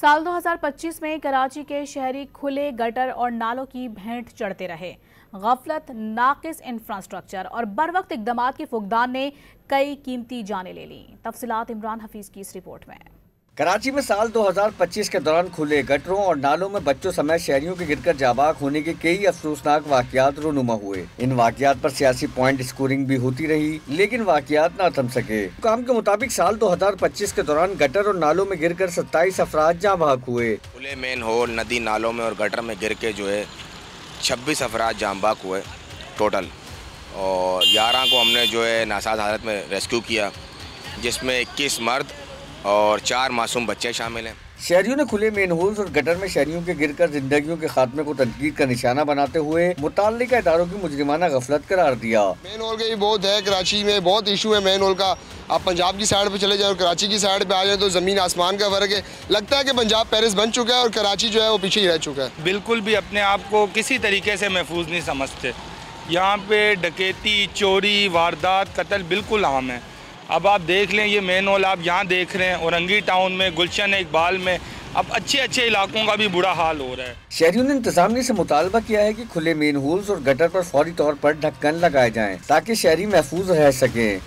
साल 2025 में कराची के शहरी खुले गटर और नालों की भेंट चढ़ते रहे। गफलत, नाकिस इंफ्रास्ट्रक्चर और बरवक्त इक़दामात के फुकदान ने कई कीमती जानें ले लीं। तफसीलात इमरान हफीज की इस रिपोर्ट में। कराची में साल 2025 के दौरान खुले गटरों और नालों में बच्चों समेत शहरियों के गिरकर जाबाक होने के कई अफसोसनाक वाकयात रूनुमा हुए। इन वाकयात पर सियासी पॉइंट स्कोरिंग भी होती रही, लेकिन वाकयात न थम सके। हुकाम के मुताबिक साल 2025 के दौरान गटर और नालों में गिरकर 27 अफराद जाबाक हुए। खुले मेन होल, नदी नालों में और गटर में गिर के 26 अफराद जाबाक हुए टोटल, और 11 को हमने नासाज हालत में रेस्क्यू किया, जिसमें 21 मर्द और 4 मासूम बच्चे शामिल हैं। शहरियों ने खुले मेन होल्स और गटर में शहरियों के गिरकर जिंदगियों के खात्मे को तनकीद का निशाना बनाते हुए मुताल्लिका इदारों की मुजरिमाना गफलत करार दिया। मेन होल का ये बहुत है, कराची में बहुत इशू है मेन होल का। आप पंजाब की साइड पे चले जाए और कराची की साइड पे आ जाए तो ज़मीन आसमान का फ़र्क है। लगता है कि पंजाब पेरिस बन चुका है और कराची वो पीछे ही रह चुका है। बिल्कुल भी अपने आप को किसी तरीके से महफूज नहीं समझते। यहाँ पे डकैती, चोरी, वारदात, कत्ल बिल्कुल आम है। अब आप देख लें, ये मेन होल आप यहाँ देख रहे हैं, औरंगी टाउन में, गुलशन इकबाल में, अब अच्छे इलाकों का भी बुरा हाल हो रहा है। शहरियों ने इंतजामिया से मुतालबा किया है कि खुले मेन होल्स और गटर पर फौरी तौर पर ढक्कन लगाए जाएं ताकि शहरी महफूज रह सकें।